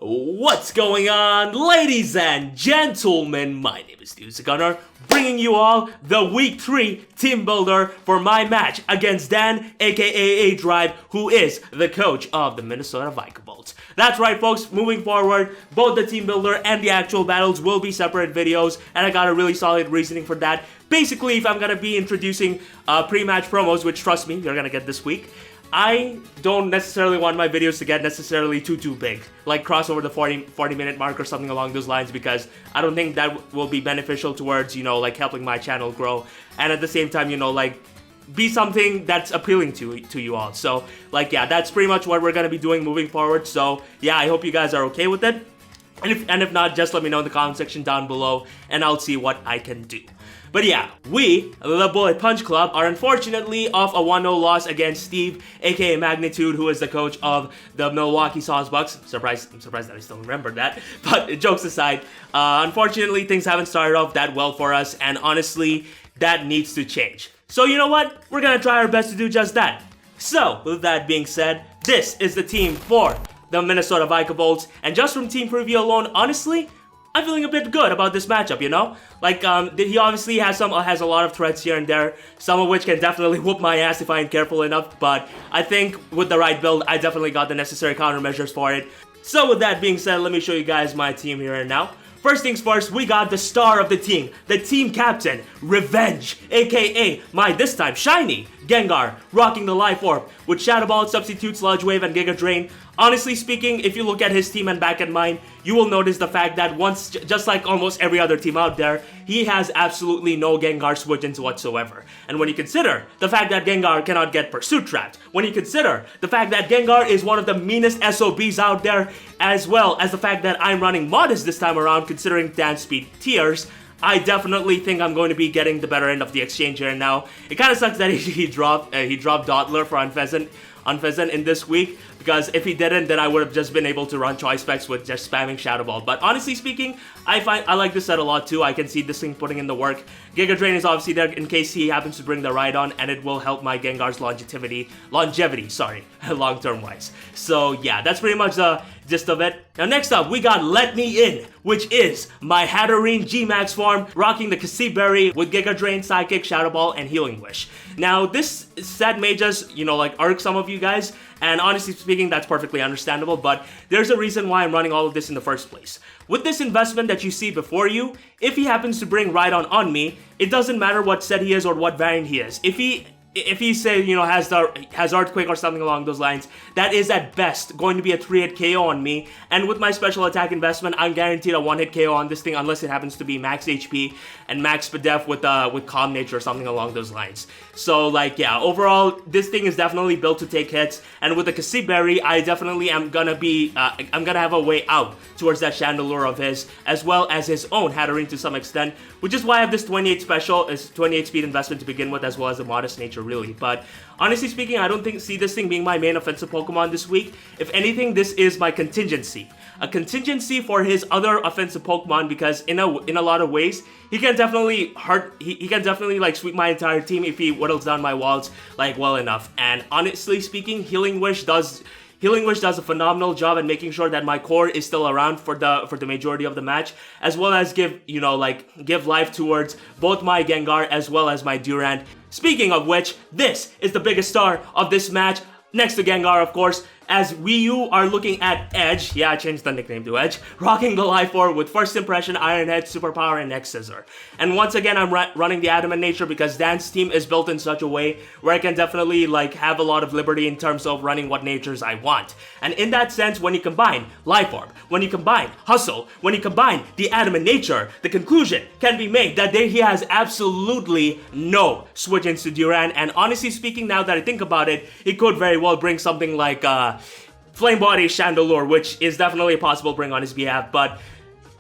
What's going on, ladies and gentlemen? My name is Gunnar, bringing you all the Week 3 team builder for my match against Dan, aka aDrive, who is the coach of the Minnesota Vikavolts. That's right, folks. Moving forward, both the team builder and the actual battles will be separate videos, and I got a really solid reasoning for that. Basically, if I'm gonna be introducing pre-match promos, which trust me, you're gonna get this week, I don't necessarily want my videos to get necessarily too big, like cross over the 40 minute mark or something along those lines, because I don't think that will be beneficial towards, like helping my channel grow, and at the same time, like be something that's appealing to you all. So yeah, that's pretty much what we're gonna be doing moving forward. So yeah, I hope you guys are okay with it, and if not, just let me know in the comment section down below and I'll see what I can do. But yeah, we, the Bullet Punch Club, are unfortunately off a 1-0 loss against Steve, aka Magnitude, who is the coach of the Milwuakee Sawsbucks. I'm surprised that I still remember that. But jokes aside, unfortunately things haven't started off that well for us, and honestly, that needs to change. So you know what? We're gonna try our best to do just that. So, with that being said, this is the team for the Minnesota Vikavolts, and just from team preview alone, honestly, I'm feeling a bit good about this matchup, Like, he obviously has a lot of threats here and there, some of which can definitely whoop my ass if I ain't careful enough, but I think with the right build, I definitely got the necessary countermeasures for it. So with that being said, let me show you guys my team here and now. First things first, we got the star of the team captain, Revenge, aka my this time shiny Gengar, rocking the Life Orb with Shadow Ball, Substitute, Sludge Wave, and Giga Drain. Honestly speaking, if you look at his team and back at mine, you will notice the fact that just like almost every other team out there, he has absolutely no Gengar switch-ins whatsoever. And when you consider the fact that Gengar cannot get Pursuit Trapped, when you consider the fact that Gengar is one of the meanest SOBs out there, as well as the fact that I'm running Modest this time around considering dance speed tiers, I definitely think I'm going to be getting the better end of the exchange here now. It kind of sucks that he dropped Dottler for Unpheasant in this week, because if he didn't, then I would have just been able to run Choice Specs with just spamming Shadow Ball. But honestly speaking, I like this set a lot too. I can see this thing putting in the work. Giga Drain is obviously there in case he happens to bring the Rhydon, and it will help my Gengar's longevity, long-term wise. So yeah, that's pretty much the gist of it. Now next up, we got Let Me In, which is my Hatterene G-Max form, rocking the Berry with Giga Drain, Psychic, Shadow Ball, and Healing Wish. Now this set may just, irk some of you guys, and honestly speaking, that's perfectly understandable, but there's a reason why I'm running all of this in the first place. With this investment that you see before you, if he happens to bring Rhydon on me, it doesn't matter what set he is or what variant he is. If he say, has Earthquake or something along those lines, that is at best going to be a 3-hit KO on me, and with my special attack investment, I'm guaranteed a 1-hit KO on this thing unless it happens to be max HP and max def with Calm Nature or something along those lines. So yeah, overall, this thing is definitely built to take hits, and with the Berry, I definitely am gonna have a way out towards that Chandelure of his, as well as his own Hatterene to some extent, which is why I have this 28 speed investment to begin with, as well as a Modest Nature, really. But honestly speaking, I don't see this thing being my main offensive Pokemon this week. If anything, this is my contingency. A contingency for his other offensive Pokemon, because in a lot of ways, he can definitely he can definitely sweep my entire team if he whittles down my walls well enough. And honestly speaking, Healing Wish does a phenomenal job at making sure that my core is still around for the majority of the match, as well as give life towards both my Gengar as well as my Durant. Speaking of which, this is the biggest star of this match, next to Gengar, of course, as you are looking at Edge, yeah, I changed the nickname to Edge, rocking the Life Orb with First Impression, Iron Head, Superpower, and Next Scissor. And once again, I'm running the Adamant Nature because Dan's team is built in such a way where I can definitely have a lot of liberty in terms of running what natures I want. And in that sense, when you combine Life Orb, when you combine Hustle, when you combine the Adamant Nature, the conclusion can be made that he has absolutely no switch-ins to Durant. And honestly speaking, now that I think about it, he could very well bring something like Flame Body Chandelure, which is definitely a possible bring on his behalf, but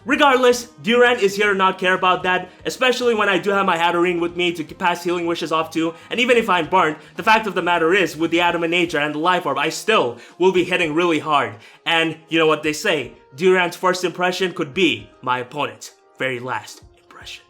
regardless, Durant is here to not care about that, especially when I do have my Hatterene with me to pass Healing Wishes off to, and even if I'm burnt, the fact of the matter is, with the Adamant Nature and the Life Orb, I still will be hitting really hard. And you know what they say, Durant's first impression could be my opponent's very last impression.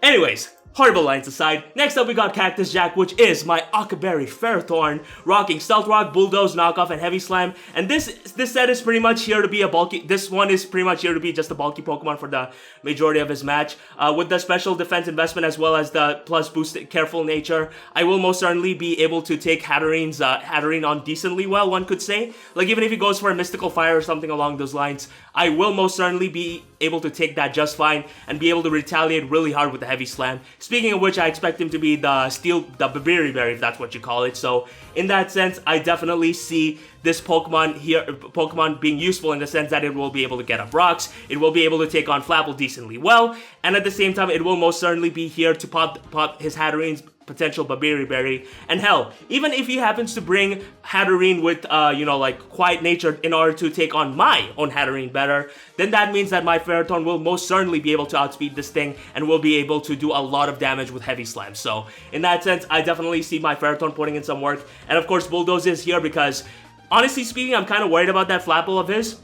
Anyways, Horrible lines aside, next up we got Cactus Jack, which is my Akaberry Ferrothorn, rocking Stealth Rock, Bulldoze, Knockoff, and Heavy Slam. And this set is pretty much here to be a bulky, this one is pretty much here to be just a bulky Pokemon for the majority of his match. With the special defense investment as well as the plus boost careful nature, I will most certainly be able to take Hatterene on decently well, one could say. Like even if he goes for a Mystical Fire or something along those lines, I will most certainly be able to take that just fine and be able to retaliate really hard with the Heavy Slam. Speaking of which, I expect him to be the Babiri Berry, if that's what you call it. So in that sense, I definitely see this Pokemon being useful in the sense that it will be able to get up rocks, it will be able to take on Flapple decently well, and at the same time, it will most certainly be here to pop his Hatterene's potential Babiri Berry. And hell, even if he happens to bring Hatterene with, like quiet nature in order to take on my own Hatterene better, then that means that my Ferrothorn will most certainly be able to outspeed this thing and will be able to do a lot of damage with Heavy Slam. So in that sense, I definitely see my Ferrothorn putting in some work. And of course, Bulldoze is here because, honestly speaking, I'm kind of worried about that Flapple of his.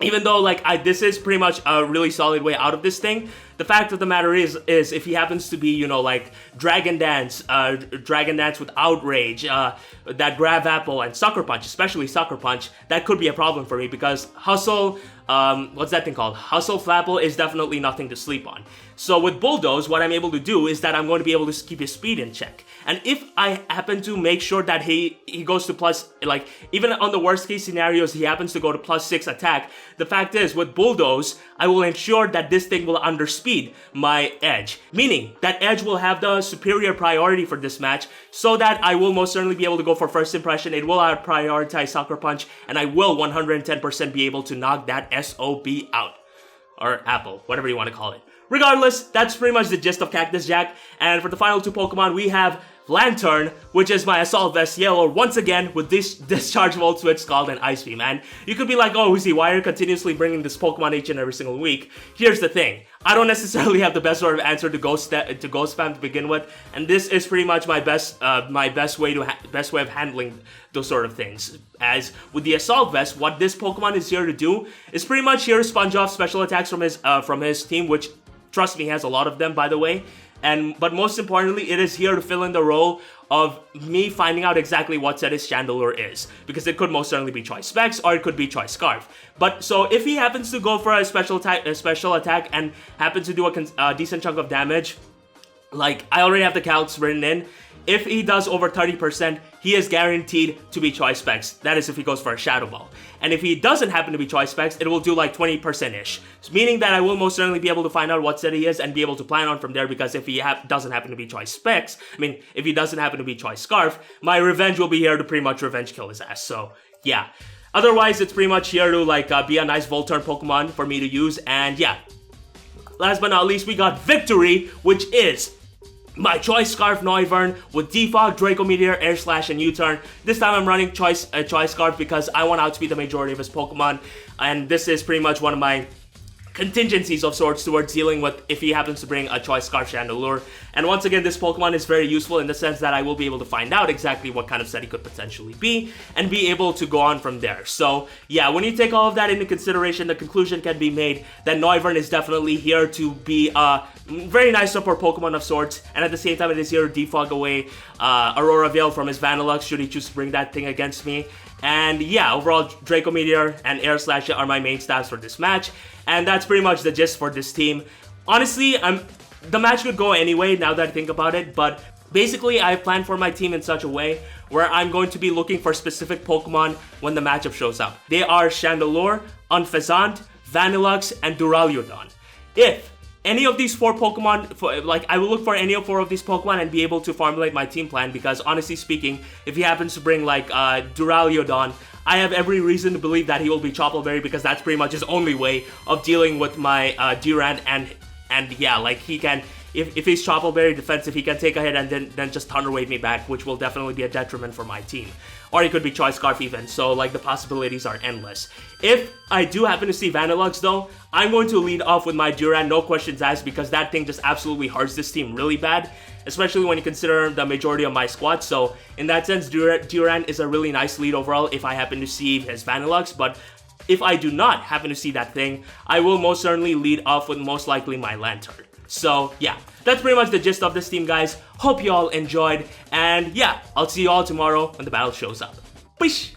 Even though, this is pretty much a really solid way out of this thing, the fact of the matter is if he happens to be, Dragon Dance with Outrage, that Grab Apple and Sucker Punch, especially Sucker Punch, that could be a problem for me because Hustle, what's that thing called? Hustle Flapple is definitely nothing to sleep on. So with Bulldoze, what I'm able to do is that I'm going to be able to keep his speed in check. And if I happen to make sure that he goes to plus, even on the worst case scenarios, he happens to go to +6 attack, the fact is, with Bulldoze, I will ensure that this thing will underspeed my Edge. Meaning, that Edge will have the superior priority for this match, so that I will most certainly be able to go for first impression, it will prioritize Sucker Punch, and I will 110% be able to knock that SOB out. Or Apple, whatever you want to call it. Regardless, that's pretty much the gist of Cactus Jack, and for the final two Pokemon, we have Lanturn, which is my Assault Vest Yellow, once again with this Discharge Volt Switch Scald and Ice Beam. And you could be like, oh Uzi, why are you continuously bringing this Pokemon each and every single week? Here's the thing, I don't necessarily have the best sort of answer to Ghost Spam to begin with, and this is pretty much my best way of handling those sort of things. As with the Assault Vest, what this Pokemon is here to do is pretty much here to sponge off special attacks from his team, which, trust me, he has a lot of them, by the way. But most importantly, it is here to fill in the role of me finding out exactly what set his Chandelure is. Because it could most certainly be Choice Specs, or it could be Choice Scarf. But so if he happens to go for a special attack and happens to do a decent chunk of damage, I already have the calcs written in. If he does over 30%, he is guaranteed to be Choice Specs. That is if he goes for a Shadow Ball. And if he doesn't happen to be Choice Specs, it will do 20%-ish. Meaning that I will most certainly be able to find out what set he is and be able to plan on from there, because if he doesn't happen to be Choice Specs, if he doesn't happen to be Choice Scarf, my revenge will be here to pretty much revenge kill his ass. So, yeah. Otherwise, it's pretty much here to be a nice Volturn Pokemon for me to use. And yeah. Last but not least, we got Victory, which is my Choice Scarf Noivern with Defog, Draco Meteor, Air Slash, and U-Turn. This time I'm running Choice Scarf because I want to outspeed the majority of his Pokemon, and this is pretty much one of my contingencies of sorts towards dealing with if he happens to bring a Choice Scarf Chandelure. And once again, this Pokemon is very useful in the sense that I will be able to find out exactly what kind of set he could potentially be and be able to go on from there. So yeah, when you take all of that into consideration, the conclusion can be made that Noivern is definitely here to be a very nice support Pokemon of sorts, and at the same time it is here to defog away Aurora Veil from his Vanillux should he choose to bring that thing against me. And yeah, overall, Draco Meteor and Air Slash are my main stats for this match. And that's pretty much the gist for this team. Honestly, the match could go anyway now that I think about it, but basically I've planned for my team in such a way where I'm going to be looking for specific Pokemon when the matchup shows up. They are Chandelure, Unfezant, Vanillux, and Duraludon. If any of these four Pokemon, I will look for any of four of these Pokemon and be able to formulate my team plan, because honestly speaking, if he happens to bring Duraludon, I have every reason to believe that he will be Choppleberry, because that's pretty much his only way of dealing with my Durant, and yeah, he can, if he's Choppleberry defensive, he can take a hit and then just Thunder Wave me back, which will definitely be a detriment for my team. Or he could be Choice Scarf even, so the possibilities are endless. If I do happen to see Vanillux though, I'm going to lead off with my Durant, no questions asked, because that thing just absolutely hurts this team really bad, especially when you consider the majority of my squad. So in that sense, Durant is a really nice lead overall if I happen to see his Vanillux, but if I do not happen to see that thing, I will most certainly lead off with most likely my Lanturn. So yeah, that's pretty much the gist of this team, guys. Hope you all enjoyed, and yeah, I'll see you all tomorrow when the battle shows up. Peace!